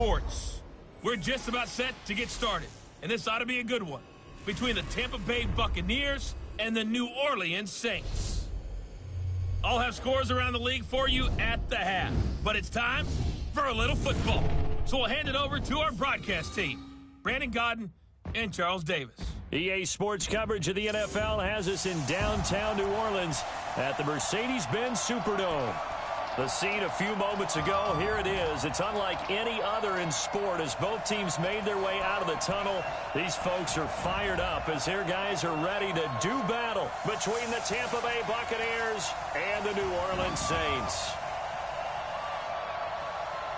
Sports. We're just about set to get started, and this ought to be a good one between the Tampa Bay Buccaneers and the New Orleans Saints. I'll have scores around the league for you at the half, but it's time for a little football. So we'll hand it over to our broadcast team, Brandon Godden and Charles Davis. EA Sports coverage of the NFL has us in downtown New Orleans at the Mercedes-Benz Superdome. The scene a few moments ago, here it is. It's unlike any other in sport as both teams made their way out of the tunnel. These folks are fired up as their guys are ready to do battle between the Tampa Bay Buccaneers and the New Orleans Saints.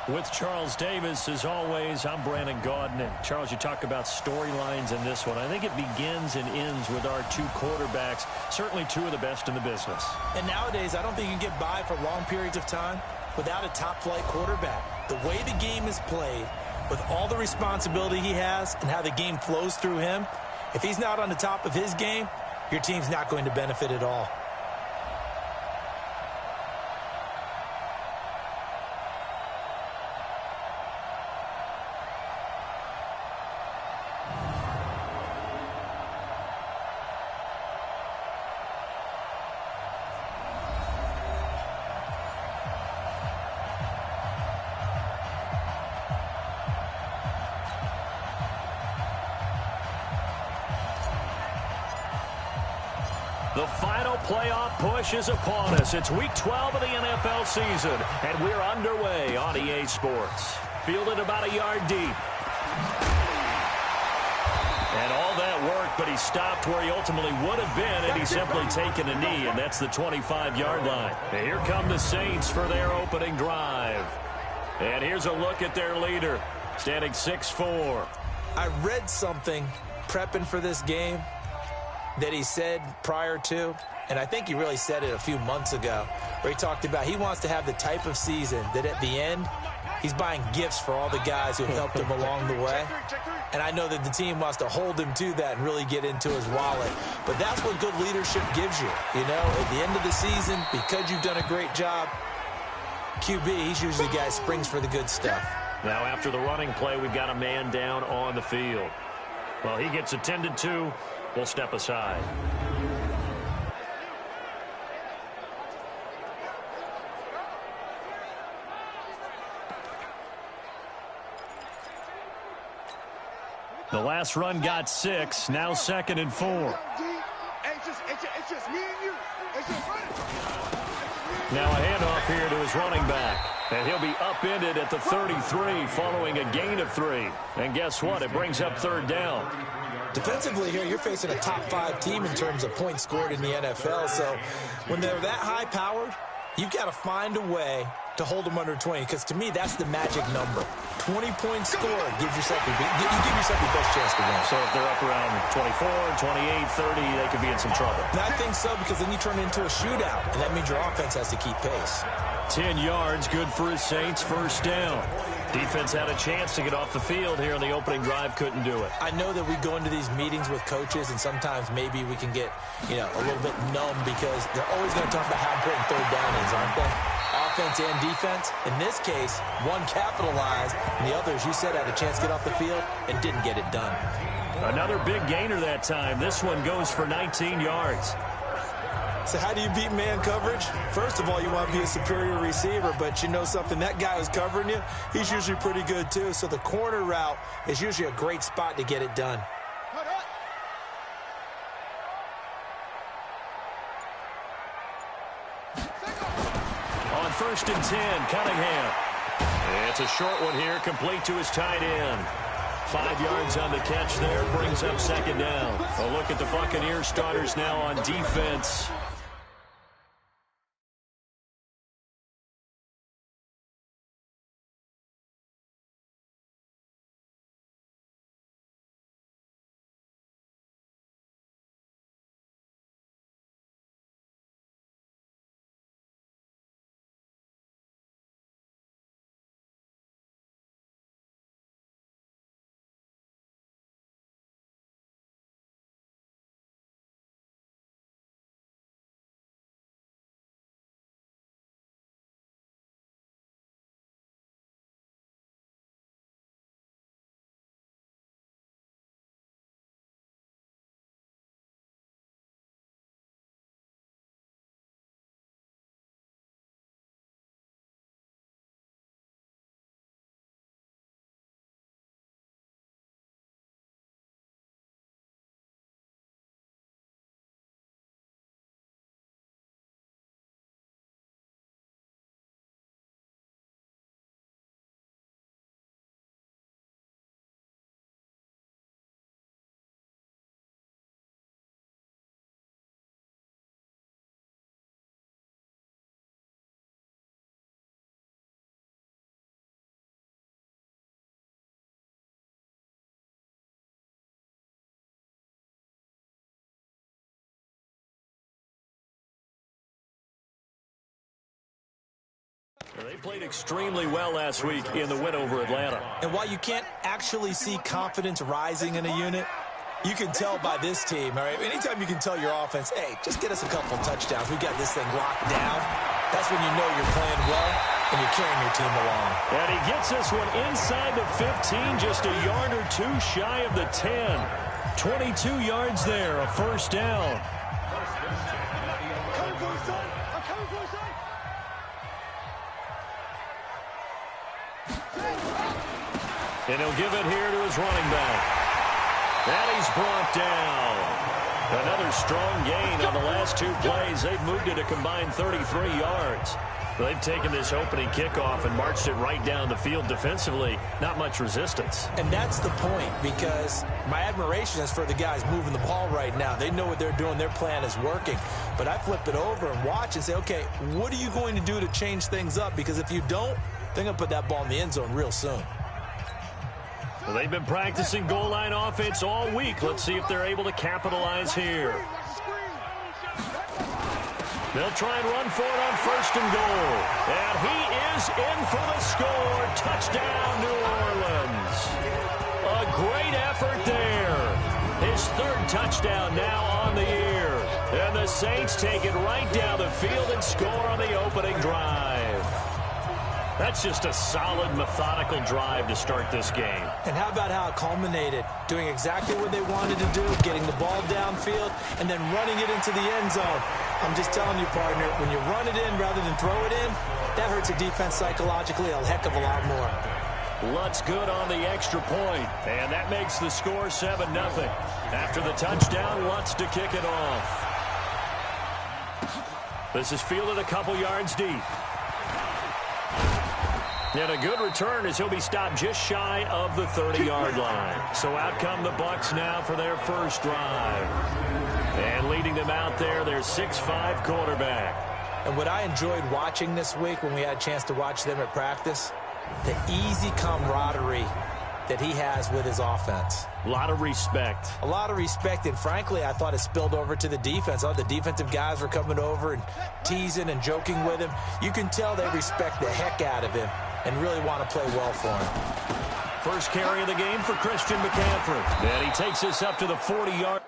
With Charles Davis, as always, I'm Brandon Godden. And Charles, you talk about storylines in this one. I think it begins and ends with our two quarterbacks, certainly two of the best in the business. And nowadays, I don't think you can get by for long periods of time without a top-flight quarterback. The way the game is played, with all the responsibility he has and how the game flows through him, if he's not on the top of his game, your team's not going to benefit at all. The final playoff push is upon us. It's Week 12 of the NFL season, and we're underway on EA Sports. Fielded about a yard deep. And all that work, but he stopped where he ultimately would have been had he simply taken a knee, and that's the 25-yard line. And here come the Saints for their opening drive. And here's a look at their leader, standing 6'4". I read something prepping for this game that he said prior to, and I think he really said it a few months ago, where he talked about he wants to have the type of season that at the end, he's buying gifts for all the guys who have helped him along the way. And I know that the team wants to hold him to that and really get into his wallet. But that's what good leadership gives you. You know, at the end of the season, because you've done a great job, QB, he's usually the guy who springs for the good stuff. Now, after the running play, we've got a man down on the field. Well, he gets attended to. We'll step aside. The last run got 6. Now 2nd and 4. It's just me and you. Now a handoff here to his running back. And he'll be upended at the 33 following a gain of 3. And guess what? It brings up 3rd down. Defensively here, you're facing a top-5 team in terms of points scored in the NFL. So when they're that high-powered, you've got to find a way to hold them under 20, because to me, that's the magic number. 20 points scored gives yourself you give yourself your best chance to win. So if they're up around 24, 28, 30, they could be in some trouble. And I think so, because then you turn it into a shootout, and that means your offense has to keep pace. 10 yards, good for his Saints, 1st down. Defense had a chance to get off the field here on the opening drive, couldn't do it. I know that we go into these meetings with coaches, and sometimes maybe we can get, a little bit numb, because they're always going to talk about how important 3rd down is, aren't they? Offense and defense. In this case, one capitalized, and the others, you said, had a chance to get off the field and didn't get it done. Another big gainer that time. This one goes for 19 yards. So how do you beat man coverage? First of all, you want to be a superior receiver, but you know something, that guy who's covering you, he's usually pretty good too. So the corner route is usually a great spot to get it done. On 1st and 10, Cunningham. It's a short one here, complete to his tight end. 5 yards on the catch there, brings up 2nd down. A look at the Buccaneers starters now on defense. They played extremely well last week in the win over Atlanta. And while you can't actually see confidence rising in a unit, you can tell by this team, all right? Anytime you can tell your offense, hey, just get us a couple touchdowns. We got this thing locked down. That's when you know you're playing well and you're carrying your team along. And he gets this one inside the 15, just a yard or two shy of the 10. 22 yards there, a first down. And he'll give it here to his running back. And he's brought down. Another strong gain on the last two plays. They've moved it a combined 33 yards. They've taken this opening kickoff and marched it right down the field defensively. Not much resistance. And that's the point, because my admiration is for the guys moving the ball right now. They know what they're doing. Their plan is working. But I flip it over and watch and say, okay, what are you going to do to change things up? Because if you don't, they're going to put that ball in the end zone real soon. Well, they've been practicing goal line offense all week. Let's see if they're able to capitalize here. They'll try and run for it on first and goal. And he is in for the score. Touchdown, New Orleans. A great effort there. His third touchdown now on the year. And the Saints take it right down the field and score on the opening drive. That's just a solid, methodical drive to start this game. And how about how it culminated? Doing exactly what they wanted to do, getting the ball downfield, and then running it into the end zone. I'm just telling you, partner, when you run it in rather than throw it in, that hurts a defense psychologically a heck of a lot more. Lutz good on the extra point, and that makes the score 7-0. After the touchdown, Lutz to kick it off. This is fielded a couple yards deep. And a good return as he'll be stopped just shy of the 30-yard line. So out come the Bucs now for their first drive. And leading them out there, their 6'5" quarterback. And what I enjoyed watching this week when we had a chance to watch them at practice, the easy camaraderie that he has with his offense. A lot of respect. A lot of respect, and frankly, I thought it spilled over to the defense. All the defensive guys were coming over and teasing and joking with him. You can tell they respect the heck out of him and really want to play well for him. First carry of the game for Christian McCaffrey. And he takes this up to the 40-yard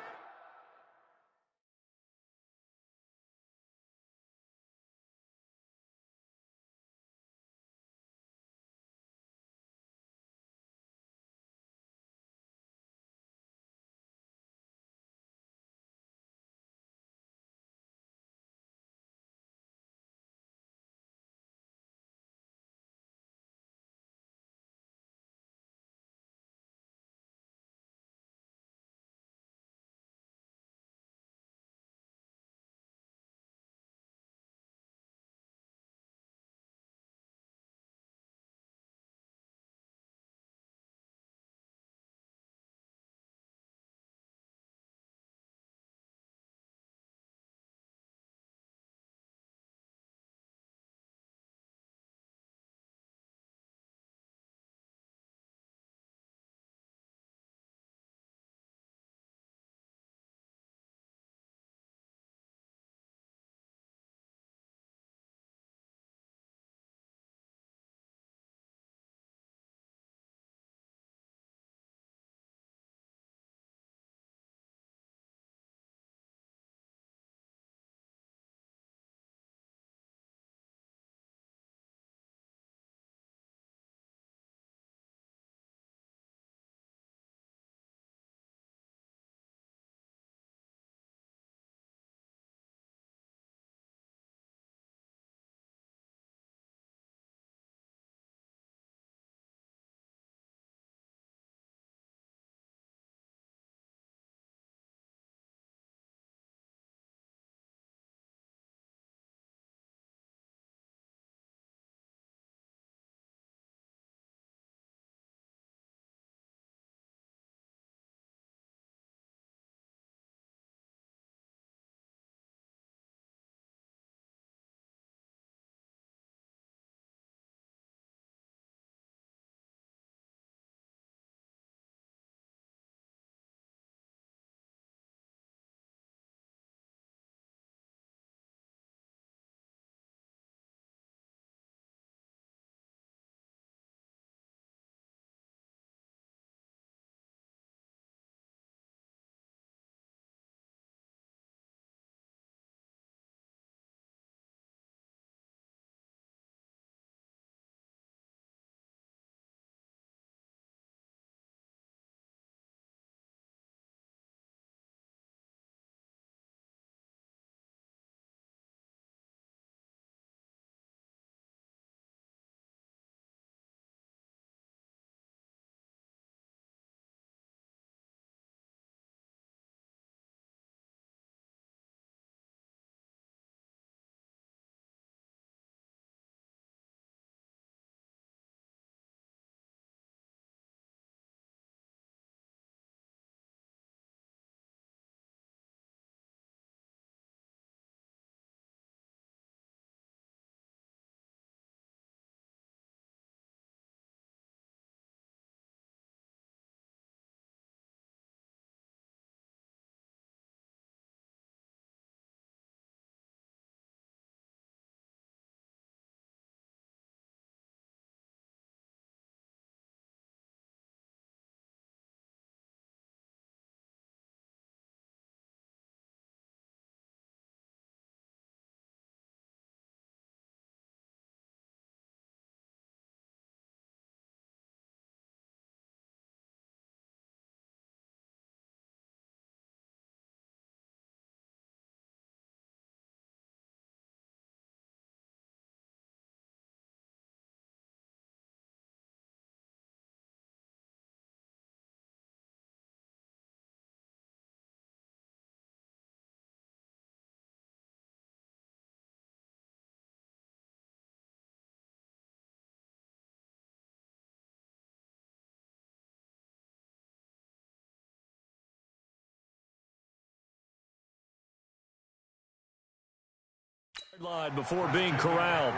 Line before being corralled.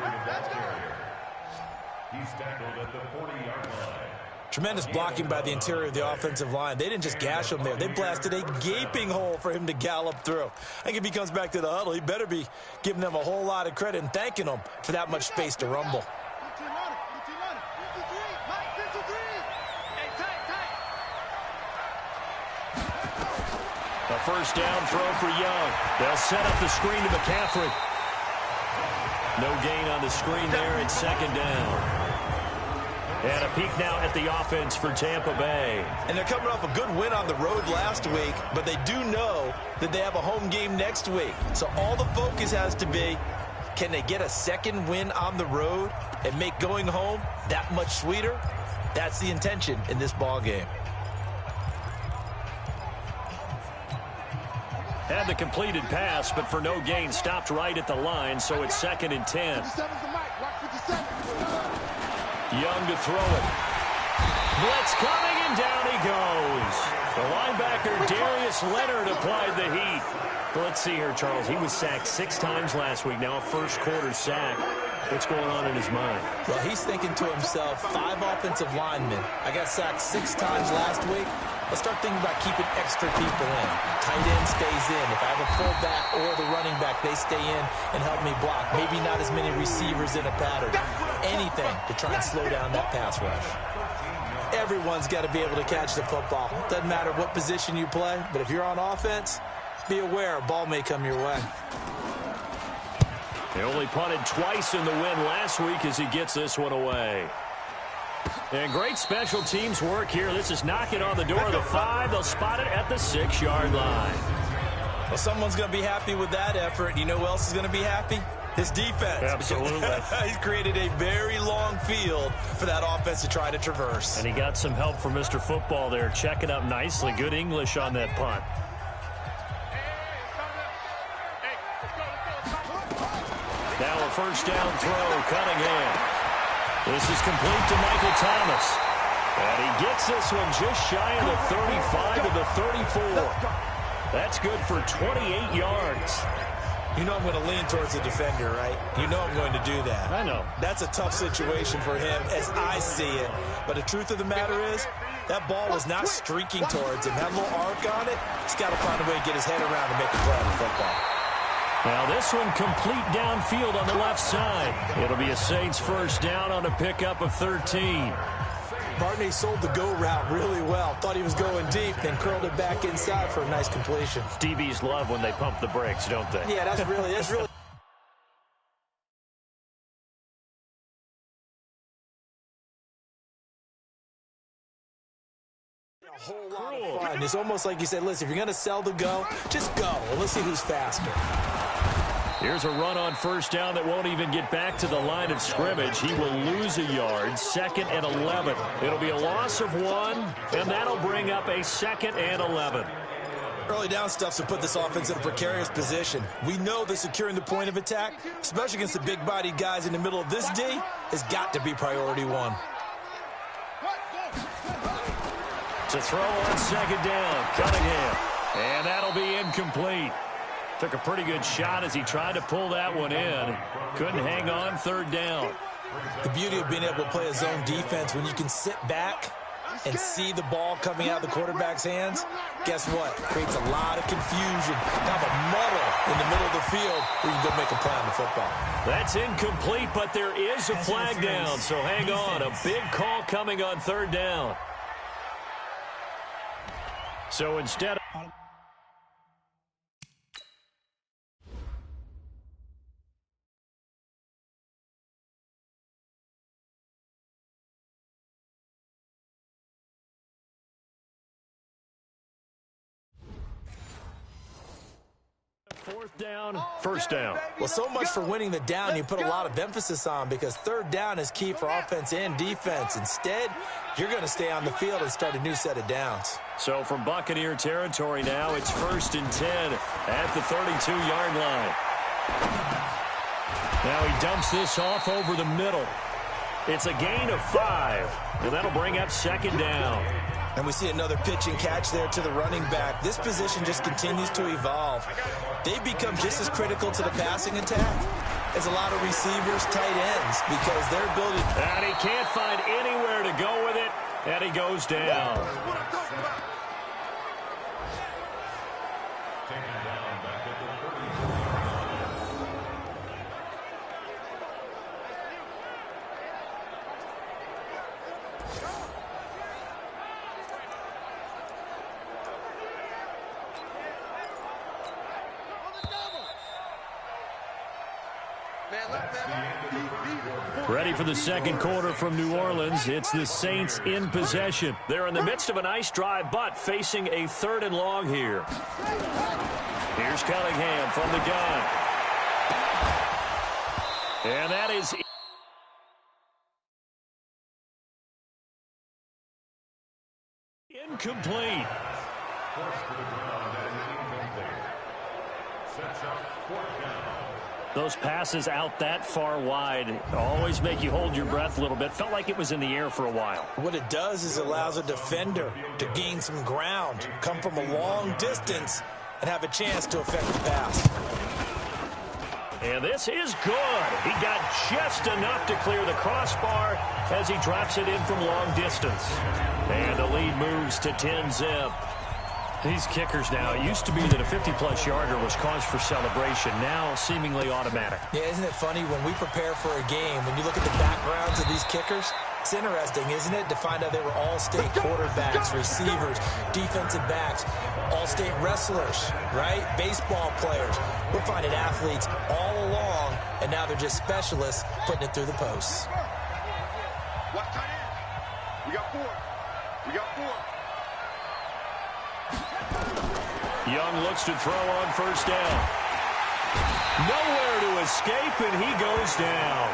He's tackled at the 40-yard line. Tremendous blocking by the interior of the offensive line. They didn't just gash him there. They blasted a gaping hole for him to gallop through. I think if he comes back to the huddle, he better be giving them a whole lot of credit and thanking them for that much space to rumble. A first down throw for Young. They'll set up the screen to McCaffrey. No gain on the screen there. It's second down. And a peek now at the offense for Tampa Bay. And they're coming off a good win on the road last week, but they do know that they have a home game next week. So all the focus has to be, can they get a second win on the road and make going home that much sweeter? That's the intention in this ball game. Had the completed pass, but for no gain, stopped right at the line, so it's 2nd and 10. Young to throw it. Blitz coming, and down he goes. The linebacker, Darius Leonard, applied the heat. Well, let's see here, Charles. He was sacked 6 times last week. Now a first-quarter sack. What's going on in his mind? Well, he's thinking to himself, 5 offensive linemen. I got sacked 6 times last week. Let's start thinking about keeping extra people in. Tight end stays in. If I have a fullback or the running back, they stay in and help me block. Maybe not as many receivers in a pattern. Anything to try and slow down that pass rush. Everyone's got to be able to catch the football. Doesn't matter what position you play, but if you're on offense, be aware a ball may come your way. They only punted twice in the win last week as he gets this one away. And great special teams work here. This is knocking on the door of the 5. They'll spot it at the 6-yard line. Well, someone's going to be happy with that effort. You know who else is going to be happy? His defense. Absolutely. He's created a very long field for that offense to try to traverse. And he got some help from Mr. Football there, checking up nicely. Good English on that punt. Now a first down throw, Cunningham. This is complete to Michael Thomas. And he gets this one just shy of the 35 to the 34. That's good for 28 yards. You know I'm going to lean towards the defender, right? You know I'm going to do that. I know. That's a tough situation for him as I see it. But the truth of the matter is, that ball was not streaking towards him. That little arc on it, he's got to find a way to get his head around and make a play on the football. Now this one complete downfield on the left side. It'll be a Saints first down on a pickup of 13. Barney sold the go route really well. Thought he was going deep, then curled it back inside for a nice completion. DBs love when they pump the brakes, don't they? Yeah, that's really a whole lot of fun. It's almost like you said, listen, if you're going to sell the go, just go. Well, let's see who's faster. Here's a run on first down that won't even get back to the line of scrimmage. He will lose a yard, 2nd and 11. It'll be a loss of 1, and that'll bring up a 2nd and 11. Early down stuff's to put this offense in a precarious position. We know that securing the point of attack, especially against the big-bodied guys in the middle of this D, has got to be priority 1. To throw on 2nd down, Cunningham. And that'll be incomplete. Took a pretty good shot as he tried to pull that one in. Couldn't hang on, 3rd down. The beauty of being able to play a zone defense when you can sit back and see the ball coming out of the quarterback's hands, guess what? Creates a lot of confusion, kind of a muddle in the middle of the field where you can go make a play on the football. That's incomplete, but there is a flag down, so hang on. A big call coming on 3rd down. So instead of... Fourth down, first down. Well, so much for winning the down you put a lot of emphasis on, because 3rd down is key for offense and defense. Instead, you're going to stay on the field and start a new set of downs. So from Buccaneer territory now, it's 1st and 10 at the 32-yard line. Now he dumps this off over the middle. It's a gain of 5, and that'll bring up 2nd down. And we see another pitch and catch there to the running back. This position just continues to evolve. They become just as critical to the passing attack is a lot of receivers, tight ends, because their ability. And he can't find anywhere to go with it, and he goes down. What I'm talking about. Taken down back at the 34. Ready for the second quarter from New Orleans. It's the Saints in possession. They're in the midst of a nice drive, but facing a 3rd and long here. Here's Cunningham from the gun. And that is incomplete. Forced to the ground and incomplete. Sets up 4th down. Those passes out that far wide always make you hold your breath a little bit. Felt like it was in the air for a while. What it does is it allows a defender to gain some ground, come from a long distance, and have a chance to affect the pass. And this is good. He got just enough to clear the crossbar as he drops it in from long distance. And the lead moves to 10-zip. These kickers now, it used to be that a 50-plus yarder was cause for celebration. Now, seemingly automatic. Yeah, isn't it funny when we prepare for a game, when you look at the backgrounds of these kickers, it's interesting, isn't it, to find out they were all-state quarterbacks, receivers, defensive backs, all-state wrestlers, right? Baseball players. We're finding athletes all along, and now they're just specialists putting it through the posts. Watch tight end. We got 4. We got 4. Young looks to throw on 1st down. Nowhere to escape, and he goes down.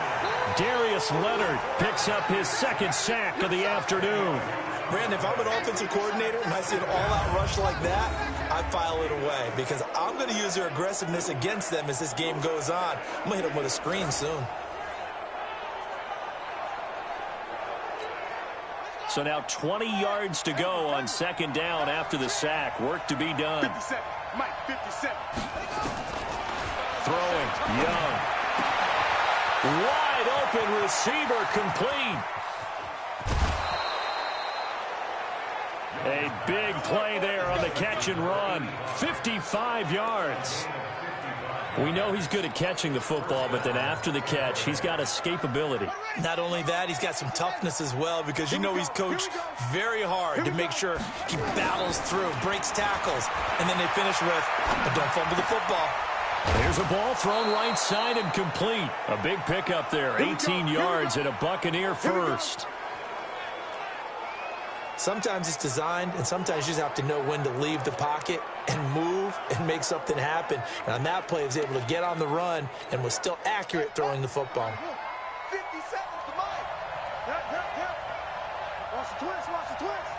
Darius Leonard picks up his 2nd sack of the afternoon. Brandon, if I'm an offensive coordinator and I see an all-out rush like that, I file it away because I'm going to use their aggressiveness against them as this game goes on. I'm going to hit them with a screen soon. So now 20 yards to go on 2nd down after the sack. Work to be done. 57. Mike, 57. Throwing. Young. Wide open receiver complete. A big play there on the catch and run. 55 yards. We know he's good at catching the football, but then after the catch, he's got escapability. Not only that, he's got some toughness as well because you know he's coached very hard to make sure he battles through, breaks tackles, and then they finish with, but don't fumble the football. Here's a ball thrown right side and complete. A big pickup there, 18 yards and a Buccaneer first. Sometimes it's designed, and sometimes you just have to know when to leave the pocket and move and make something happen. And on that play, he was able to get on the run and was still accurate throwing the football. 50 seconds to Mike. Yep. Watch the twist.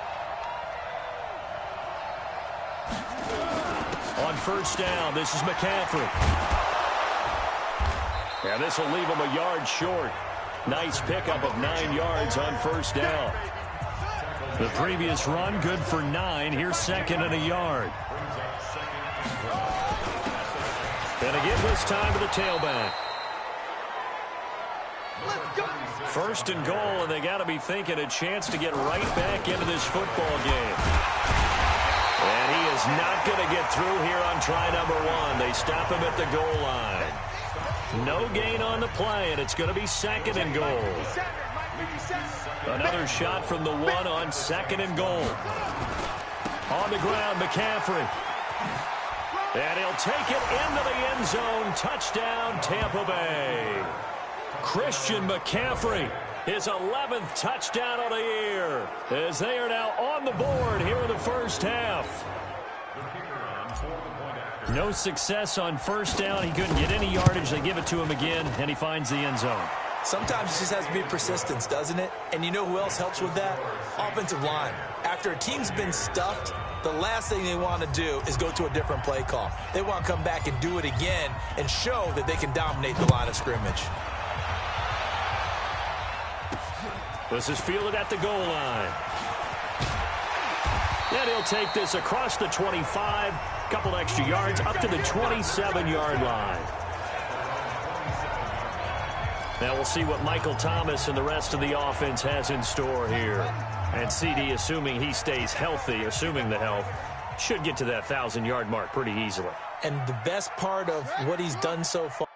On 1st down, this is McCaffrey. And this will leave him a yard short. Nice pickup of 9 yards on 1st down. The previous run, good for 9. Here's 2nd and a yard. And again this time to the tailback. 1st and goal, and they got to be thinking a chance to get right back into this football game. And he is not going to get through here on try number 1. They stop him at the goal line. No gain on the play, and it's going to be 2nd and goal. Another shot from the 1 on 2nd and goal. On the ground, McCaffrey. And he'll take it into the end zone. Touchdown, Tampa Bay. Christian McCaffrey, his 11th touchdown of the year, as they are now on the board here in the 1st half. No success on 1st down. He couldn't get any yardage. They give it to him again, and he finds the end zone. Sometimes it just has to be persistence, doesn't it? And you know who else helps with that? Offensive line. After a team's been stuffed, the last thing they want to do is go to a different play call. They want to come back and do it again and show that they can dominate the line of scrimmage. This is fielded at the goal line. And he'll take this across the 25, couple extra yards, up to the 27-yard line. Now we'll see what Michael Thomas and the rest of the offense has in store here. And CD, assuming he stays healthy, assuming the health, should get to that 1,000-yard mark pretty easily. And the best part of what he's done so far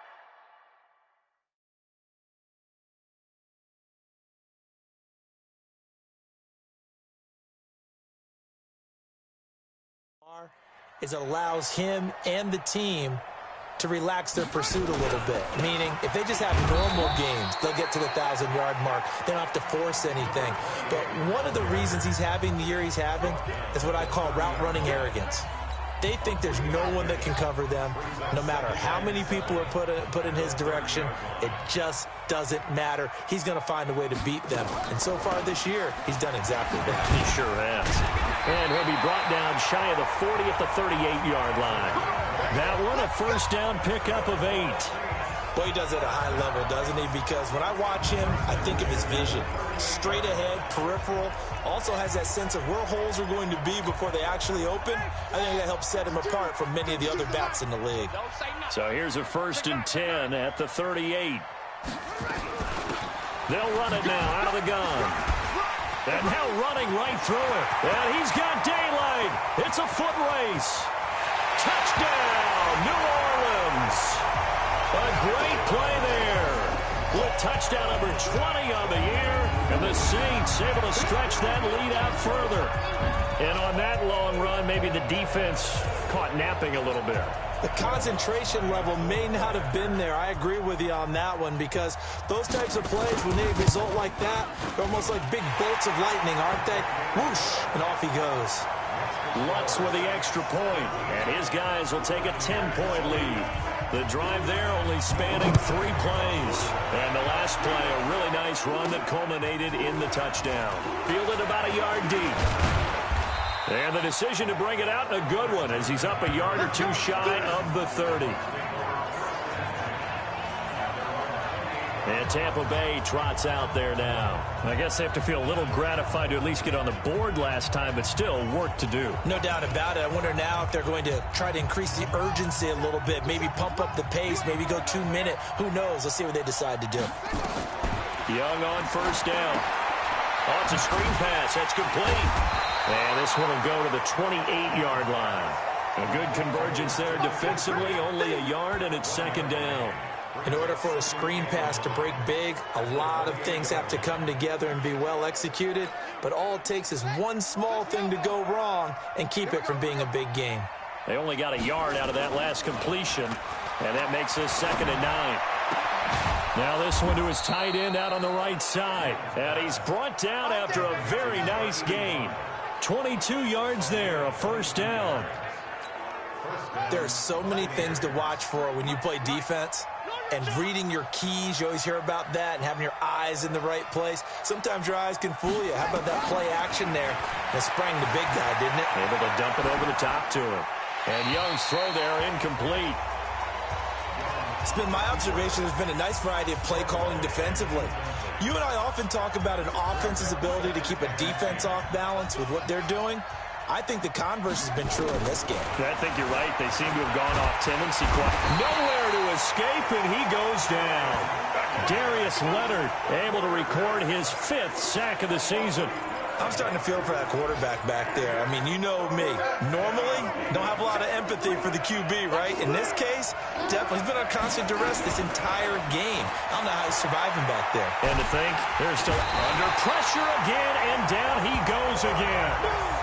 is it allows him and the team to relax their pursuit a little bit. Meaning, if they just have normal games, they'll get to the 1,000-yard mark. They don't have to force anything. But one of the reasons he's having the year he's having is what I call route running arrogance. They think there's no one that can cover them. No matter how many people are put in his direction, it just doesn't matter. He's going to find a way to beat them. And so far this year, he's done exactly that. He sure has. And he'll be brought down shy of the 40 at the 38-yard line. That one, a first down pickup of 8. Boy, he does it at a high level, doesn't he? Because when I watch him, I think of his vision. Straight ahead, peripheral. Also has that sense of where holes are going to be before they actually open. I think that helps set him apart from many of the other backs in the league. So here's a 1st and 10 at the 38. They'll run it now out of the gun. And now running right through it. And he's got daylight. It's a foot race. Touchdown, New Orleans. A great play there. With touchdown number 20 on the year. And the Saints able to stretch that lead out further. And on that long run, maybe the defense caught napping a little bit. The concentration level may not have been there. I agree with you on that one because those types of plays, when they result like that, they're almost like big bolts of lightning, aren't they? Whoosh, and off he goes. Lutz with the extra point, and his guys will take a 10-point lead. The drive there only spanning 3 plays. And the last play, a really nice run that culminated in the touchdown. Fielded about a yard deep. And the decision to bring it out, a good one, as he's up a yard or 2 shy of the 30. And Tampa Bay trots out there now. I guess they have to feel a little gratified to at least get on the board last time, but still work to do. No doubt about it. I wonder now if they're going to try to increase the urgency a little bit, maybe pump up the pace, maybe go 2-minute. Who knows? Let's see what they decide to do. Young on first down. Oh, it's a screen pass. That's complete. And this one will go to the 28-yard line. A good convergence there defensively, only a yard, and it's 2nd down. In order for a screen pass to break big, a lot of things have to come together and be well executed. But all it takes is one small thing to go wrong and keep it from being a big game. They only got a yard out of that last completion, and that makes this 2nd and 9. Now this one to his tight end out on the right side. And he's brought down after a very nice gain. 22 yards there, a first down. There are so many things to watch for when you play defense. And reading your keys, you always hear about that, and having your eyes in the right place. Sometimes your eyes can fool you. How about that play action there? That sprang the big guy, didn't it? Able to dump it over the top to him. And Young's throw there incomplete. It's been my observation there's been a nice variety of play calling defensively. You and I often talk about an offense's ability to keep a defense off balance with what they're doing. I think the converse has been true in this game. I think you're right. They seem to have gone off tendency quite. Nowhere to escape, and he goes down. Darius Leonard able to record his 5th sack of the season. I'm starting to feel for that quarterback back there. I mean, you know me. Normally, don't have a lot of empathy for the QB, right? In this case, definitely. He's been on constant duress this entire game. I don't know how he's surviving back there. And to think, they're still under pressure again, and down he goes again.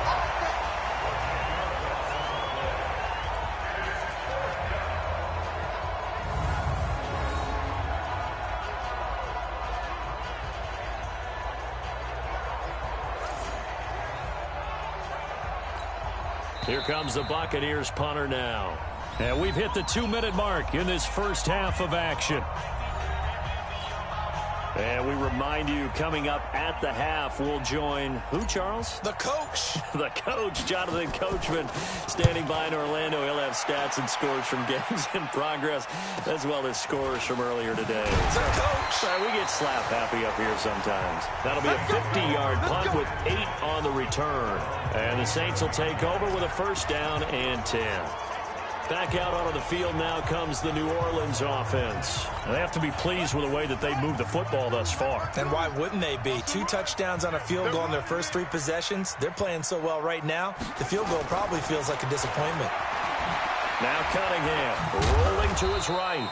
Here comes the Buccaneers punter now. And we've hit the 2-minute mark in this first half of action. And we remind you, coming up at the half, we'll join who, Charles? The coach. The coach, Jonathan Coachman, standing by in Orlando. He'll have stats and scores from games in progress, as well as scores from earlier today. The coach. Sorry, we get slap happy up here sometimes. That'll be a 50-yard punt with 8 on the return. And the Saints will take over with a first down and 10. Back out onto the field now comes the New Orleans offense. They have to be pleased with the way that they've moved the football thus far. And why wouldn't they be? 2 touchdowns on a field goal in their first 3 possessions. They're playing so well right now, the field goal probably feels like a disappointment. Now Cunningham rolling to his right.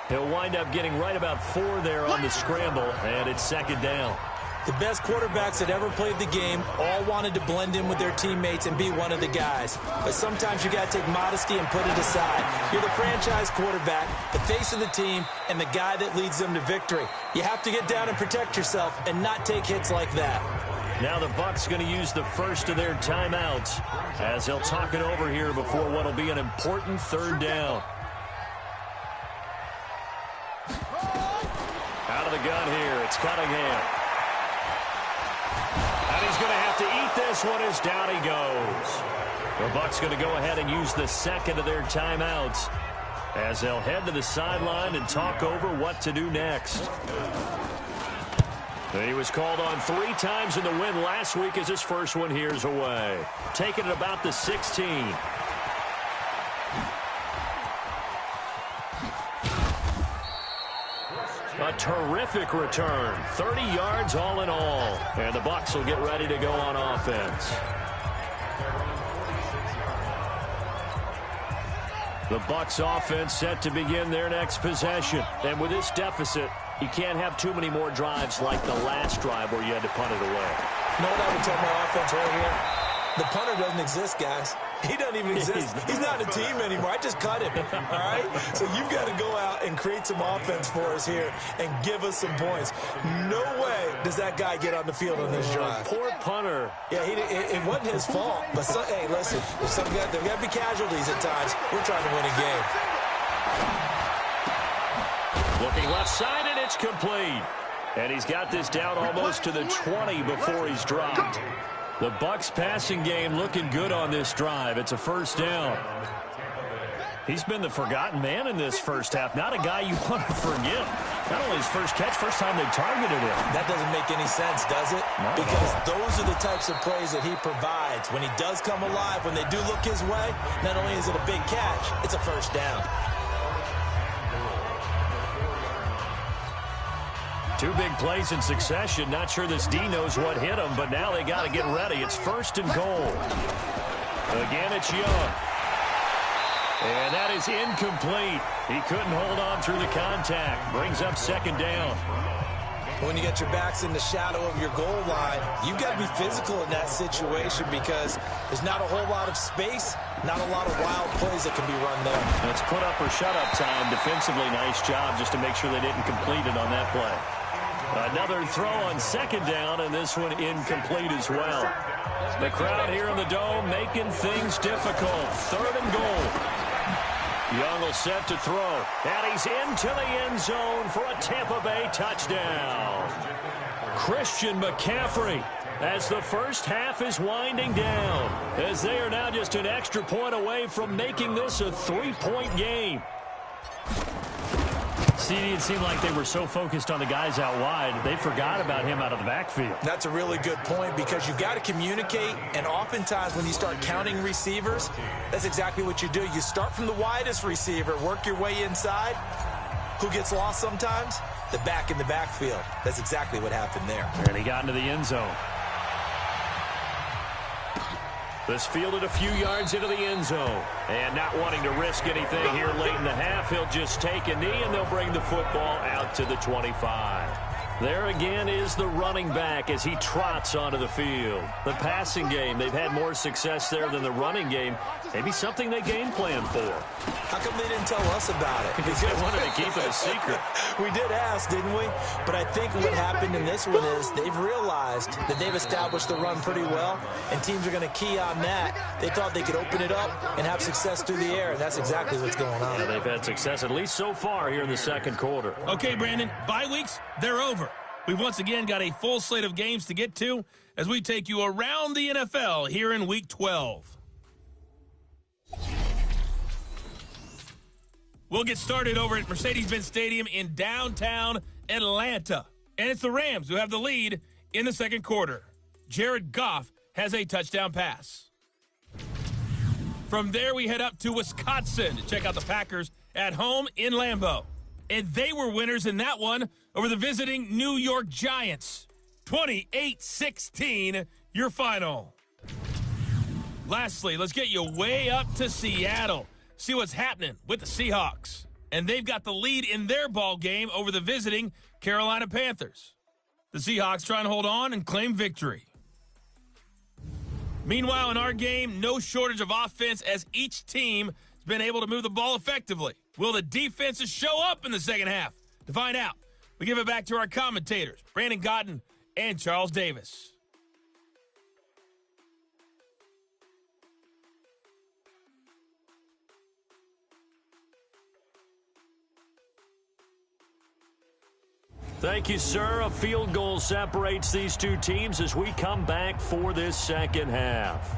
He'll wind up getting right about 4 there on the scramble, and it's 2nd down. The best quarterbacks that ever played the game all wanted to blend in with their teammates and be one of the guys. But sometimes you got to take modesty and put it aside. You're the franchise quarterback, the face of the team, and the guy that leads them to victory. You have to get down and protect yourself and not take hits like that. Now the Bucs going to use the first of their timeouts as they'll talk it over here before what will be an important 3rd down. Out of the gun here, it's Cunningham. And he's going to have to eat this one as down he goes. The Bucs going to go ahead and use the 2nd of their timeouts as they'll head to the sideline and talk over what to do next. He was called on 3 times in the win last week as his first one here's away. Taking it about the 16. A terrific return. 30 yards all in all. And the Bucs will get ready to go on offense. The Bucs offense set to begin their next possession. And with this deficit, you can't have too many more drives like the last drive where you had to punt it away. You know what I would tell my offense right here? The punter doesn't exist, guys. He doesn't even exist. He's not a team anymore. I just cut him, all right? So you've got to go out and create some offense for us here and give us some points. No way does that guy get on the field on this drive. Poor punter. Yeah, it wasn't his fault. But, hey, listen, there got to be casualties at times. We're trying to win a game. Looking left side, and it's complete. And he's got this down almost to the 20 before he's dropped. The Bucs passing game looking good on this drive. It's a 1st down. He's been the forgotten man in this first half. Not a guy you want to forget. Not only his first catch, first time they targeted him. That doesn't make any sense, does it? No. Because those are the types of plays that he provides. When he does come alive, when they do look his way, not only is it a big catch, it's a 1st down. 2 big plays in succession. Not sure this D knows what hit him, but now they got to get ready. It's 1st and goal. Again, it's Young. And that is incomplete. He couldn't hold on through the contact. Brings up 2nd down. When you get your backs in the shadow of your goal line, you've got to be physical in that situation because there's not a whole lot of space, not a lot of wild plays that can be run there. It's put up or shut up time. Defensively, nice job just to make sure they didn't complete it on that play. Another throw on 2nd down, and this one incomplete as well. The crowd here in the Dome making things difficult. 3rd and goal. Young will set to throw, and he's into the end zone for a Tampa Bay touchdown. Christian McCaffrey, as the first half is winding down, as they are now just an extra point away from making this a 3-point game. CD, it seemed like they were so focused on the guys out wide, they forgot about him out of the backfield. That's a really good point because you've got to communicate, and oftentimes when you start counting receivers, that's exactly what you do. You start from the widest receiver, work your way inside. Who gets lost sometimes? The back in the backfield. That's exactly what happened there. And he got into the end zone. This fielded a few yards into the end zone. And not wanting to risk anything here late in the half, he'll just take a knee and they'll bring the football out to the 25. There again is the running back as he trots onto the field. The passing game, they've had more success there than the running game. Maybe something they game plan for. How come they didn't tell us about it? Because they wanted to keep it a secret. We did ask, didn't we? But I think what happened in this one is they've realized that they've established the run pretty well, and teams are going to key on that. They thought they could open it up and have success through the air, and that's exactly what's going on. Yeah, they've had success, at least so far, here in the 2nd quarter. Okay, Brandon, bye weeks, they're over. We've once again got a full slate of games to get to as we take you around the NFL here in Week 12. We'll get started over at Mercedes-Benz Stadium in downtown Atlanta. And it's the Rams who have the lead in the 2nd quarter. Jared Goff has a touchdown pass. From there, we head up to Wisconsin to check out the Packers at home in Lambeau. And they were winners in that one over the visiting New York Giants. 28-16, your final. Lastly, let's get you way up to Seattle. See what's happening with the Seahawks. And they've got the lead in their ball game over the visiting Carolina Panthers. The Seahawks trying to hold on and claim victory. Meanwhile, in our game, no shortage of offense as each team has been able to move the ball effectively. Will the defenses show up in the second half? To find out, we give it back to our commentators, Brandon Cotton and Charles Davis. Thank you, sir. A field goal separates these two teams as we come back for this second half.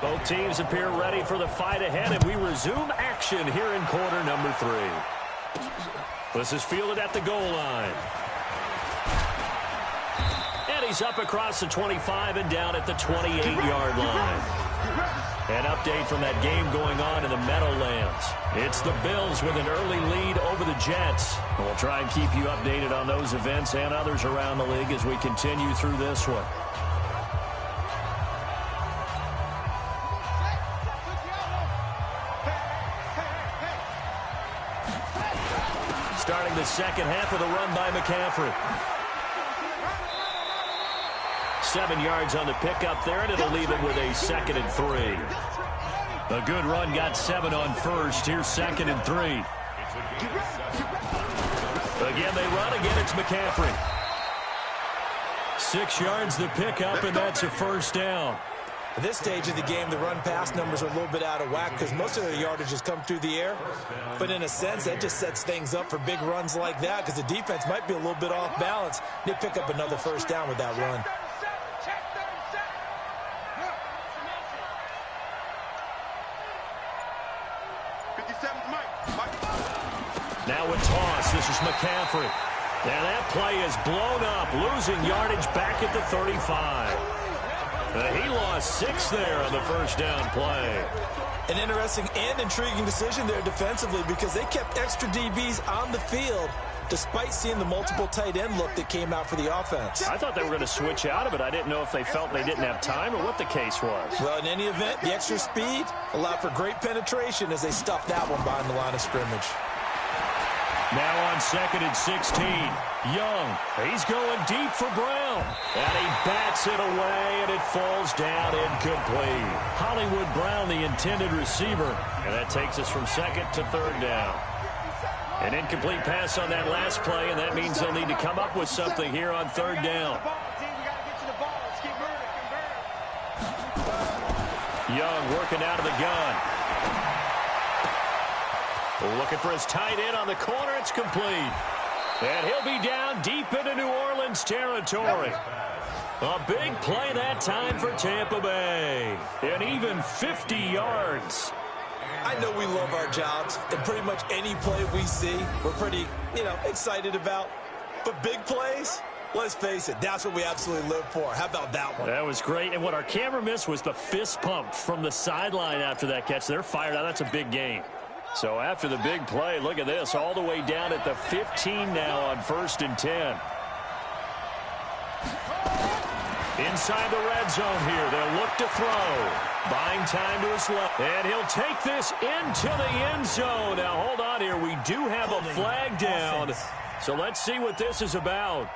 Both teams appear ready for the fight ahead, and we resume action here in quarter number 3. This is fielded at the goal line. And he's up across the 25 and down at the 28-yard line. An update from that game going on in the Meadowlands. It's the Bills with an early lead over the Jets. And we'll try and keep you updated on those events and others around the league as we continue through this one. Starting the second half with a run by McCaffrey. 7 yards on the pickup there, and it'll leave him with a 2nd and 3. A good run got 7 on first. Here's 2nd and 3. Again, they run. Again, it's McCaffrey. 6 yards the pickup, and that's a first down. At this stage of the game, the run-pass numbers are a little bit out of whack because most of their yardage has come through the air. But in a sense, that just sets things up for big runs like that because the defense might be a little bit off balance. They pick up another first down with that run. Now a toss. This is McCaffrey. And that play is blown up, losing yardage back at the 35. He lost 6 there on the first down play. An interesting and intriguing decision there defensively because they kept extra DBs on the field despite seeing the multiple tight end look that came out for the offense. I thought they were going to switch out of it. I didn't know if they felt they didn't have time or what the case was. Well, in any event, the extra speed allowed for great penetration as they stuffed that one behind the line of scrimmage. Now on 2nd and 16. Young, he's going deep for Brown. And he bats it away, and it falls down incomplete. Hollywood Brown, the intended receiver. And that takes us from 2nd to 3rd down. An incomplete pass on that last play, and that means they'll need to come up with something here on 3rd down. Young working out of the gun. Looking for his tight end on the corner. It's complete. And he'll be down deep into New Orleans territory. A big play that time for Tampa Bay. And even 50 yards. I know we love our jobs, and pretty much any play we see, we're pretty, excited about. But big plays, let's face it, that's what we absolutely live for. How about that one? That was great. And what our camera missed was the fist pump from the sideline after that catch. They're fired out. That's a big game. So after the big play, look at this, all the way down at the 15 now on 1st and 10. Inside the red zone here, they'll look to throw. Buying time to his left, and he'll take this into the end zone. Now, hold on here. We do have a flag down, so let's see what this is about.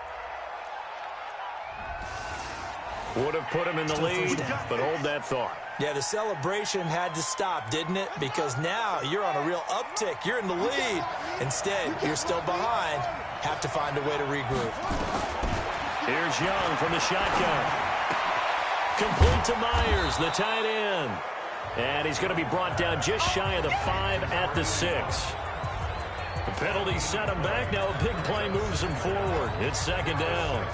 Would have put him in the lead, but hold that thought. Yeah, the celebration had to stop, didn't it? Because now you're on a real uptick. You're in the lead. Instead, you're still behind. Have to find a way to regroup. Here's Young from the shotgun. Complete to Myers, the tight end. And he's going to be brought down just shy of the 5 at the 6. The penalty set him back. Now a big play moves him forward. It's 2nd down.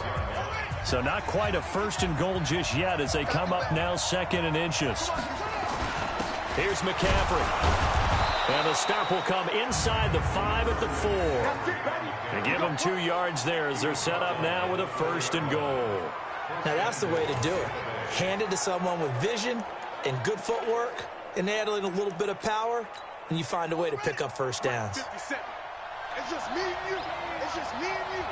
So not quite a 1st and goal just yet as they come up now 2nd and inches. Here's McCaffrey. And the stop will come inside the 5 at the 4. And give them 2 yards there as they're set up now with a 1st and goal. Now that's the way to do it. Hand it to someone with vision and good footwork and add in a little bit of power, and you find a way to pick up 1st downs. It's just me and you. It's just me and you.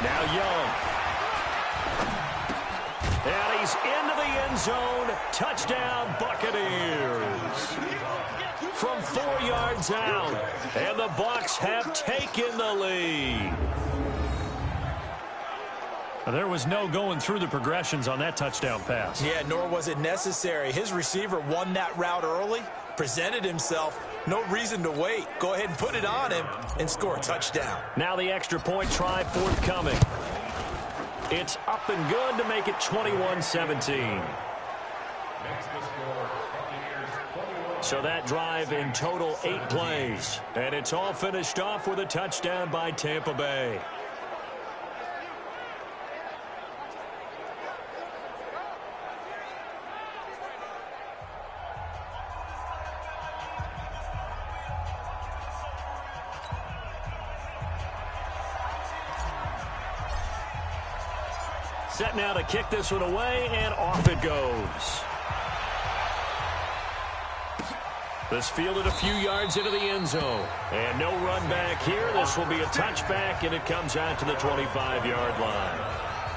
Now Young. And he's into the end zone. Touchdown, Buccaneers. From 4 yards out. And the Bucs have taken the lead. There was no going through the progressions on that touchdown pass. Yeah, nor was it necessary. His receiver won that route early, presented himself. No reason to wait. Go ahead and put it on him and score a touchdown. Now the extra point try forthcoming. It's up and good to make it 21-17. So that drive in total 8 plays. And it's all finished off with a touchdown by Tampa Bay. Set now to kick this one away, and off it goes. This fielded a few yards into the end zone. And no run back here. This will be a touchback, and it comes out to the 25-yard line.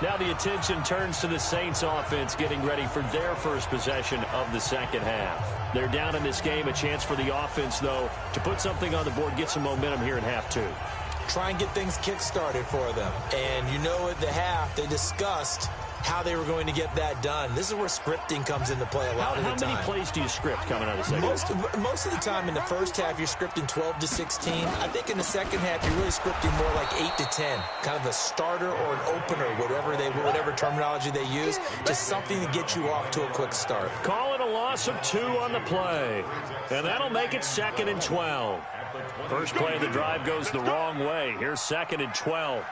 Now the attention turns to the Saints offense getting ready for their first possession of the 2nd half. They're down in this game. A chance for the offense, though, to put something on the board, get some momentum here in half 2. Try and get things kick-started for them. And at the half, they discussed how they were going to get that done. This is where scripting comes into play a lot of the time. How many plays do you script coming out of the second? Most of the time in the first half, you're scripting 12 to 16. I think in the second half, you're really scripting more like 8 to 10. Kind of a starter or an opener, whatever terminology they use. Just something to get you off to a quick start. Call it a loss of 2 on the play. And that'll make it 2nd and 12. First play of the drive goes the wrong way. Here's 2nd and 12.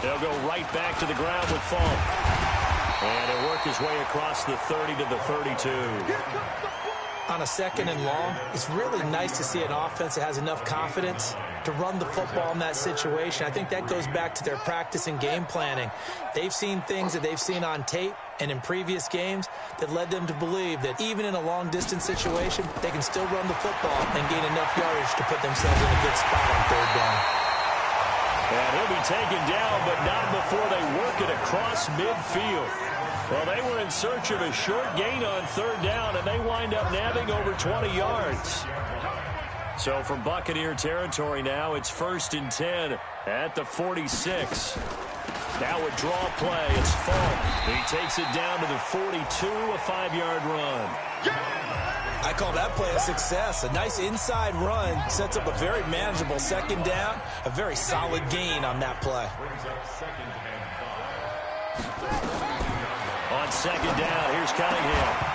They'll go right back to the ground with Falk. And he'll work his way across the 30 to the 32. On a 2nd and long, it's really nice to see an offense that has enough confidence to run the football in that situation. I think that goes back to their practice and game planning. They've seen things that they've seen on tape and in previous games that led them to believe that even in a long-distance situation, they can still run the football and gain enough yardage to put themselves in a good spot on 3rd down. And he'll be taken down, but not before they work it across midfield. Well, they were in search of a short gain on 3rd down, and they wind up nabbing over 20 yards. So from Buccaneer territory now, it's 1st and 10 at the 46. Now a draw play. It's Falk. He takes it down to the 42, a 5-yard run. I call that play a success. A nice inside run sets up a very manageable 2nd down. A very solid gain on that play. On second down, here's Cunningham.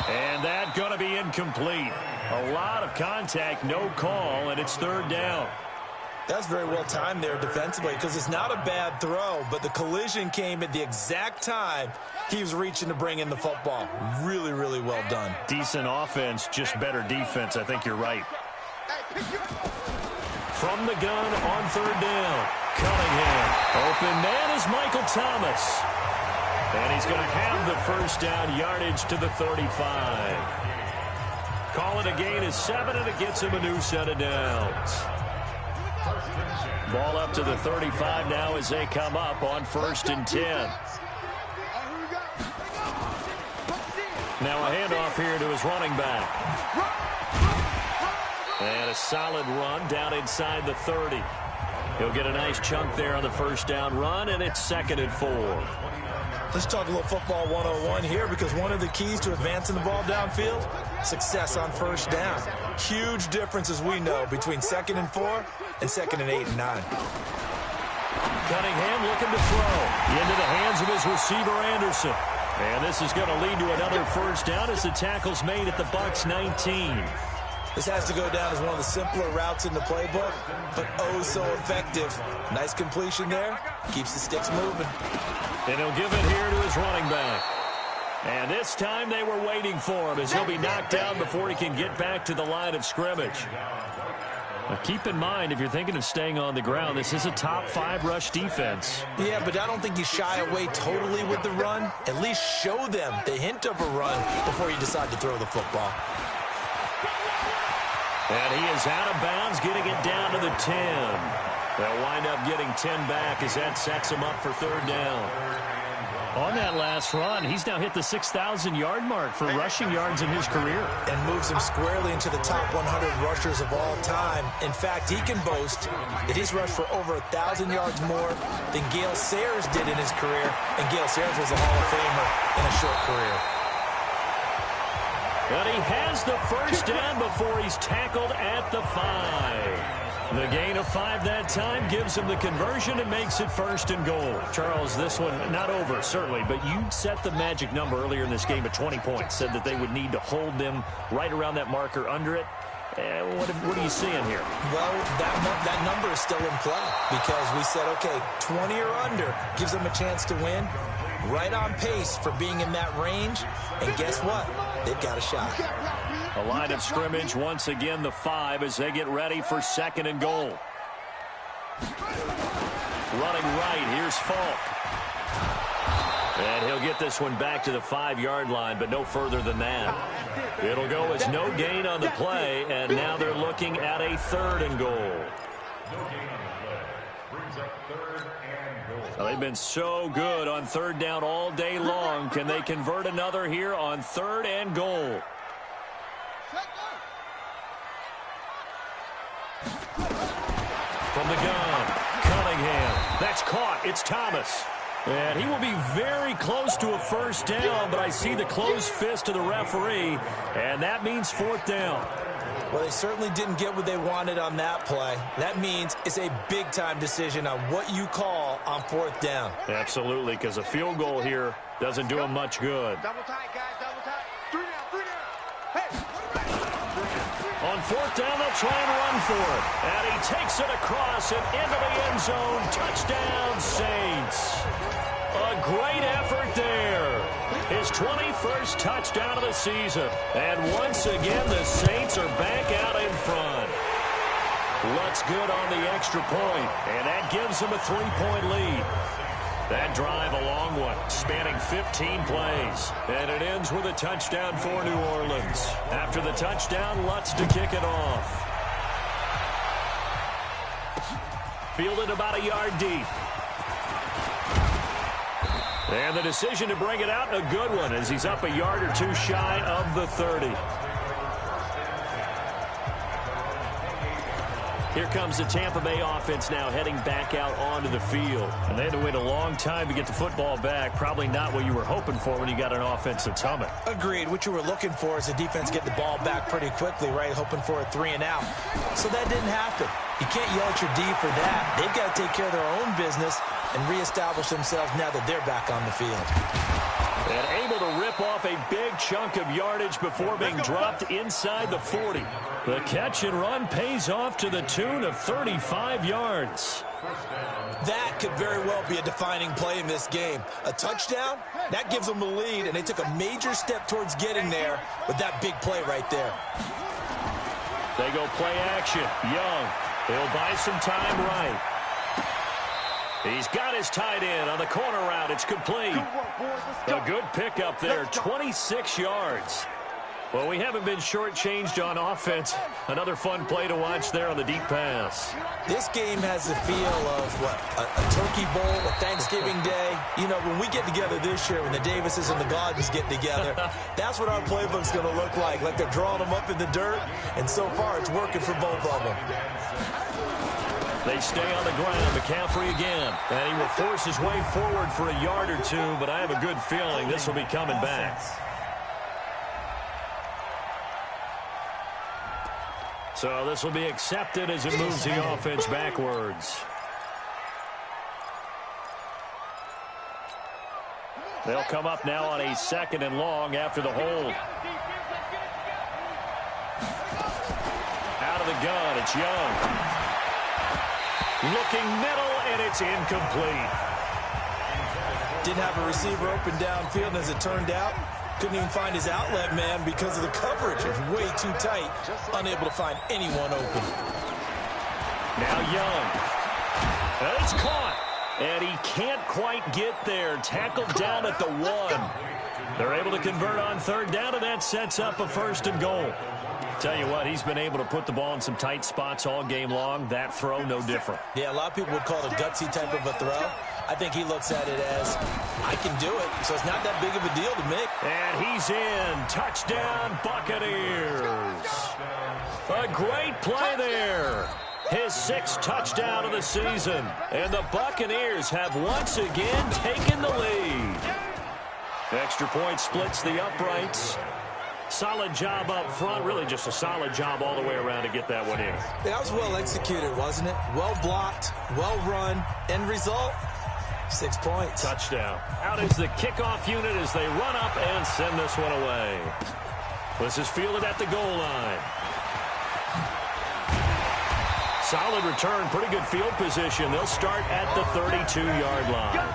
And that going to be incomplete. A lot of contact, no call, and it's third down. That's very well timed there defensively because it's not a bad throw, but the collision came at the exact time he was reaching to bring in the football. Really, really well done. Decent offense, just better defense. I think you're right. From the gun on third down, Cunningham. Open man is Michael Thomas. And he's going to have the first down, yardage to the 35. Call it a gain of 7, and it gets him a new set of downs. Ball up to the 35 now as they come up on 1st and 10. Now a handoff here to his running back. And a solid run down inside the 30. He'll get a nice chunk there on the first down run, and it's 2nd and 4. Let's talk a little football 101 here because one of the keys to advancing the ball downfield, success on first down. Huge difference, as we know, between 2nd and 4 and 2nd and 8 and 9. Cunningham looking to throw into the hands of his receiver, Anderson. And this is going to lead to another first down as the tackle's made at the Bucs 19. This has to go down as one of the simpler routes in the playbook, but oh so effective. Nice completion there. Keeps the sticks moving. And he'll give it here to his running back. And this time they were waiting for him as he'll be knocked down before he can get back to the line of scrimmage. Now keep in mind, if you're thinking of staying on the ground, this is a top 5 rush defense. Yeah, but I don't think you shy away totally with the run. At least show them the hint of a run before you decide to throw the football. And he is out of bounds, getting it down to the 10. They'll wind up getting 10 back as that sets him up for third down. On that last run, he's now hit the 6,000-yard mark for rushing yards in his career. And moves him squarely into the top 100 rushers of all time. In fact, he can boast that he's rushed for over 1,000 yards more than Gale Sayers did in his career. And Gale Sayers was a Hall of Famer in a short career. And he has the first down before he's tackled at the 5. The gain of 5 that time gives him the conversion and makes it 1st and goal. Charles, this one not over, certainly, but you set the magic number earlier in this game at 20 points. Said that they would need to hold them right around that marker under it. What are you seeing here? Well, that number is still in play because we said, okay, 20 or under gives them a chance to win. Right on pace for being in that range. And guess what? They've got a shot. A line of scrimmage, once again, the 5 as they get ready for 2nd and goal. Running right, here's Falk. And he'll get this one back to the 5-yard line, but no further than that. It'll go as no gain on the play, and now they're looking at a 3rd and goal. They've been so good on 3rd down all day long. Can they convert another here on 3rd and goal? From the gun, Cunningham. That's caught. It's Thomas. And he will be very close to a first down, but I see the closed fist of the referee, and that means 4th down. Well, they certainly didn't get what they wanted on that play. That means it's a big-time decision on what you call on 4th down. Absolutely, because a field goal here doesn't do them much good. Double tight, guys, double tight. 3 down. Hey. On 4th down, they'll try and run for it. And he takes it across and into the end zone. Touchdown, Saints. A great effort there. His 21st touchdown of the season. And once again, the Saints are back out in front. Looks good on the extra point, and that gives them a 3-point lead. That drive, a long one, spanning 15 plays. And it ends with a touchdown for New Orleans. After the touchdown, Lutz to kick it off. Fielded about a yard deep. And the decision to bring it out, a good one, as he's up a yard or two shy of the 30. Here comes the Tampa Bay offense now heading back out onto the field. And they had to wait a long time to get the football back. Probably not what you were hoping for when you got an offense that's humming. Agreed. What you were looking for is the defense get the ball back pretty quickly, right? Hoping for a 3 and out. So that didn't happen. You can't yell at your D for that. They've got to take care of their own business and reestablish themselves now that they're back on the field. And able to rip off a big chunk of yardage before being dropped inside the 40. The catch and run pays off to the tune of 35 yards. That could very well be a defining play in this game. A touchdown, that gives them the lead, and they took a major step towards getting there with that big play right there. They go play action. Young, he'll buy some time right. He's got his tight end on the corner route. It's complete. A good pickup there, 26 yards. Well, we haven't been shortchanged on offense. Another fun play to watch there on the deep pass. This game has the feel of, what, a turkey bowl, a Thanksgiving Day. You know, when we get together this year, when the Davises and the Gardens get together, that's what our playbook's going to look like they're drawing them up in the dirt, and so far it's working for both of them. They stay on the ground. McCaffrey again. And he will force his way forward for a yard or two, but I have a good feeling this will be coming back. So this will be accepted as it moves the offense backwards. They'll come up now on a 2nd and long after the hold. Out of the gun, it's Young. Looking middle, and it's incomplete. Didn't have a receiver open downfield, and as it turned out, couldn't even find his outlet man because of the coverage. It's way too tight, unable to find anyone open. Now Young. It's caught, and he can't quite get there. Tackled down at the 1. They're able to convert on 3rd down, and that sets up a 1st and goal. Tell you what, he's been able to put the ball in some tight spots all game long. That throw, no different. Yeah, a lot of people would call it a gutsy type of a throw. I think he looks at it as, I can do it, so it's not that big of a deal to me. And he's in. Touchdown, Buccaneers. A great play there. His 6th touchdown of the season. And the Buccaneers have once again taken the lead. Extra point splits the uprights. Solid job up front. Really just a solid job all the way around to get that one in. That was well executed, wasn't it? Well blocked, well run. End result, 6 points. Touchdown. Out is the kickoff unit as they run up and send this one away. This is fielded at the goal line. Solid return, pretty good field position. They'll start at the 32-yard line.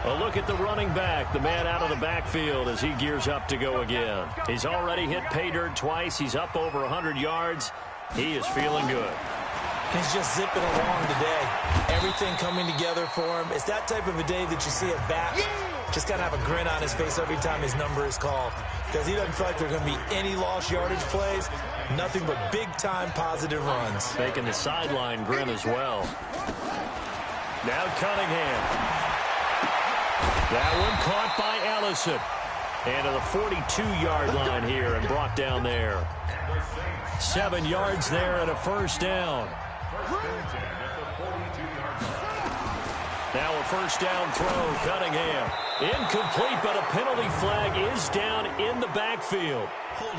A look at the running back, the man out of the backfield as he gears up to go again. He's already hit pay dirt twice. He's up over 100 yards. He is feeling good. He's just zipping along today. Everything coming together for him. It's that type of a day that you see a back just kind of have a grin on his face every time his number is called. Because he doesn't feel like there's going to be any lost yardage plays. Nothing but big-time positive runs. Making the sideline grin as well. Now Cunningham. That one caught by Allison. And to the 42-yard line here and brought down there. 7 yards there and a 1st down. Now a 1st down throw, Cunningham. Incomplete, but a penalty flag is down in the backfield.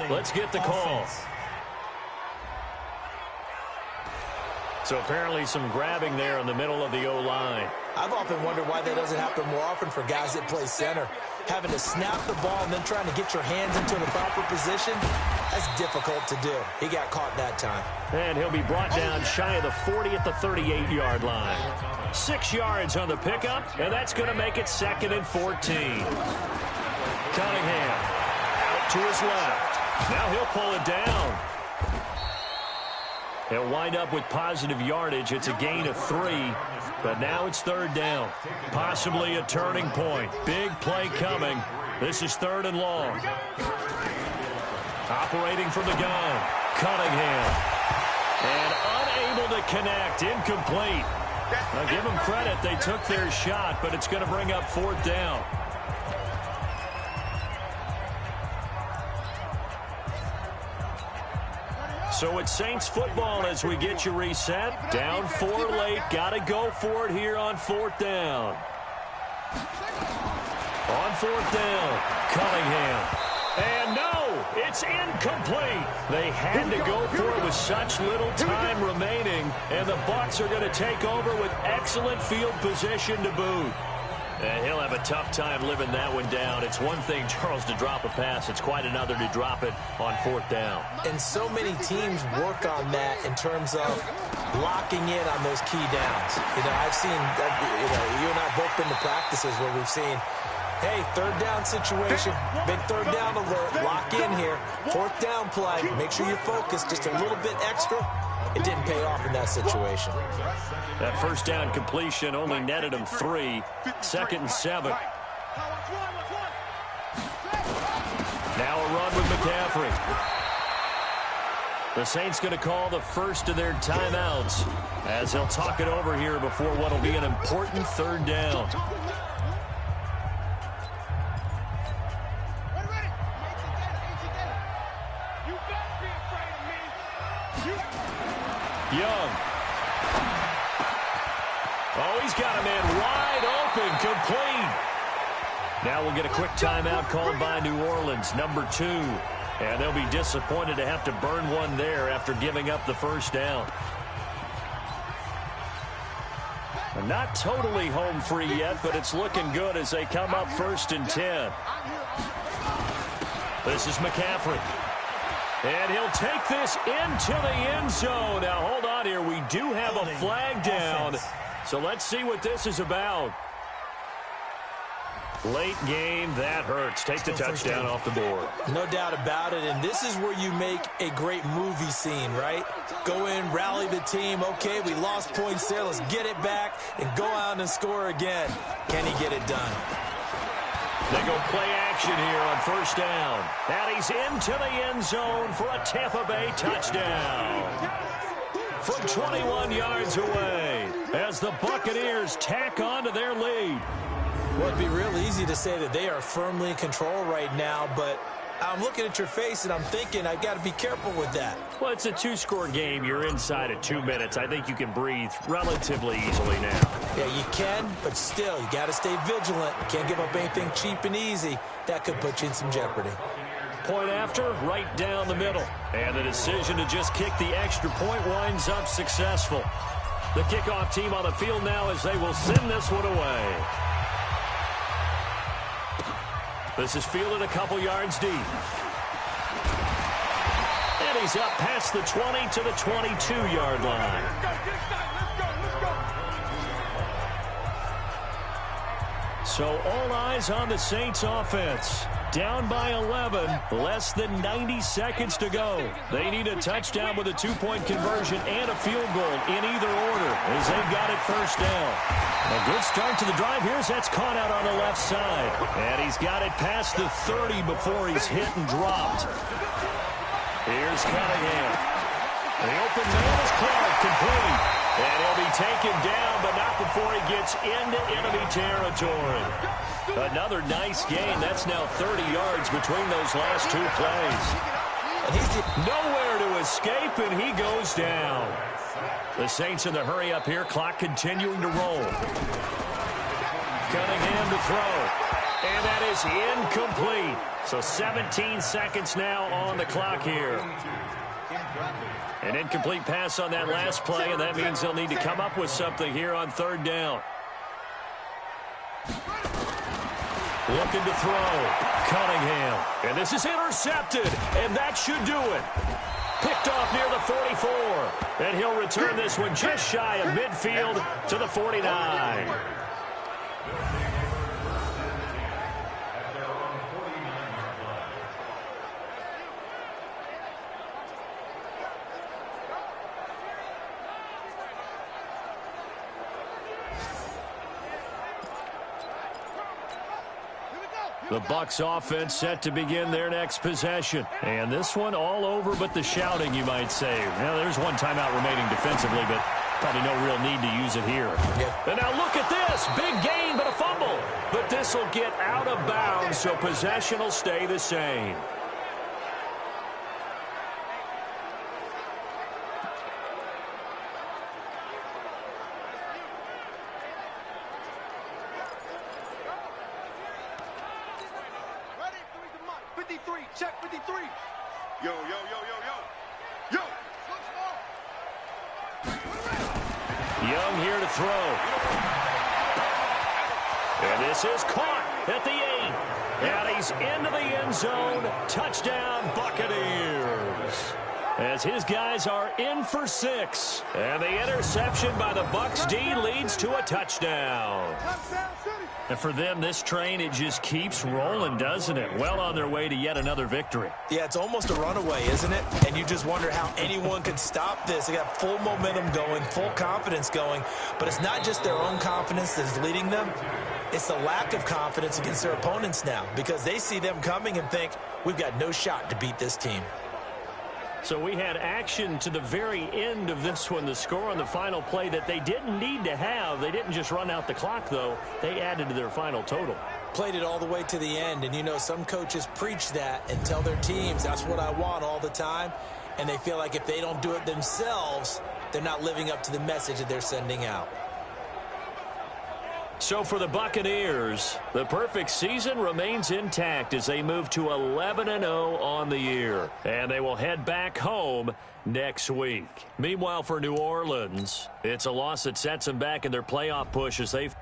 Let's get the call. So apparently some grabbing there in the middle of the O-line. I've often wondered why that doesn't happen more often for guys that play center. Having to snap the ball and then trying to get your hands into the proper position, that's difficult to do. He got caught that time. And he'll be brought down shy of the 40 at the 38-yard line. 6 yards on the pickup, and that's going to make it 2nd and 14. Cunningham out to his left. Now he'll pull it down. He'll wind up with positive yardage. It's a gain of 3, but now it's 3rd down. Possibly a turning point. Big play coming. This is 3rd and long. Operating from the gun, Cunningham. And unable to connect, incomplete. Now give them credit, they took their shot, but it's going to bring up 4th down. So it's Saints football as we get you reset. Down 4 late. Got to go for it here on 4th down. On 4th down, Cunningham. And no! It's incomplete. They had to go for it with such little time remaining, and the Bucs are going to take over with excellent field position to boot. And he'll have a tough time living that one down. It's one thing, Charles, to drop a pass. It's quite another to drop it on 4th down. And so many teams work on that in terms of locking in on those key downs. I've seen, you and I both been to practices where we've seen, hey, 3rd down situation, big 3rd down alert, lock in here, 4th down play, make sure you're focused just a little bit extra. It didn't pay off in that situation. That 1st down completion only netted him 3. 2nd and 7. Now a run with McCaffrey. The Saints going to call the first of their timeouts as they'll talk it over here before what will be an important 3rd down. Young. Oh, he's got a man wide open, complete. Now we'll get a quick timeout called by New Orleans, number 2. And they'll be disappointed to have to burn one there after giving up the 1st down. They're not totally home free yet, but it's looking good as they come up 1st and 10. This is McCaffrey. And he'll take this into the end zone. Now, hold on here. We do have a flag down. So let's see what this is about. Late game, that hurts. Take the touchdown off the board. No doubt about it, and this is where you make a great movie scene, right? Go in, rally the team. Okay, we lost points there. Let's get it back and go out and score again. Can he get it done? They go play action here on 1st down. And he's into the end zone for a Tampa Bay touchdown. From 21 yards away as the Buccaneers tack on to their lead. Well, it'd be real easy to say that they are firmly in control right now, but I'm looking at your face and I'm thinking I got to be careful with that. Well, it's a 2-score game. You're inside at 2 minutes. I think you can breathe relatively easily now. Yeah, you can, but still, you got to stay vigilant. You can't give up anything cheap and easy. That could put you in some jeopardy. Point after, right down the middle. And the decision to just kick the extra point winds up successful. The kickoff team on the field now as they will send this one away. This is fielded a couple yards deep. And he's up past the 20 to the 22-yard line. So all eyes on the Saints offense. Down by 11, less than 90 seconds to go. They need a touchdown with a 2-point conversion and a field goal in either order as they've got it 1st down. A good start to the drive here as that's caught out on the left side. And he's got it past the 30 before he's hit and dropped. Here's Cunningham. The open man is Clark, complete. And he'll be taken down, but not before he gets into enemy territory. Another nice gain. That's now 30 yards between those last 2 plays. And he's nowhere to escape, and he goes down. The Saints in the hurry up here. Clock continuing to roll. Cunningham to throw. And that is incomplete. So 17 seconds now on the clock here. An incomplete pass on that last play, and that means they'll need to come up with something here on 3rd down. Looking to throw. Cunningham. And this is intercepted, and that should do it. Picked off near the 44. And he'll return this one just shy of midfield to the 49. The Bucs offense set to begin their next possession. And this one all over but the shouting, you might say. Now, there's one timeout remaining defensively, but probably no real need to use it here. Yeah. And now look at this. Big gain, but a fumble. But this will get out of bounds, so possession will stay the same. 53. Check 53. Yo, yo, yo, yo, yo. Yo. Young here to throw. And this is caught at the 8. And he's into the end zone. Touchdown, Buccaneers. As his guys are in for 6. And the interception by the Bucs D leads to a touchdown. And for them, this train, it just keeps rolling, doesn't it? Well on their way to yet another victory. Yeah, it's almost a runaway, isn't it? And you just wonder how anyone could stop this. They got full momentum going, full confidence going. But it's not just their own confidence that's leading them. It's the lack of confidence against their opponents now, because they see them coming and think, we've got no shot to beat this team. So we had action to the very end of this one, the score on the final play that they didn't need to have. They didn't just run out the clock, though. They added to their final total. Played it all the way to the end, and you know some coaches preach that and tell their teams, that's what I want all the time, and they feel like if they don't do it themselves, they're not living up to the message that they're sending out. So for the Buccaneers, the perfect season remains intact as they move to 11-0 on the year. And they will head back home next week. Meanwhile, for New Orleans, it's a loss that sets them back in their playoff push as they've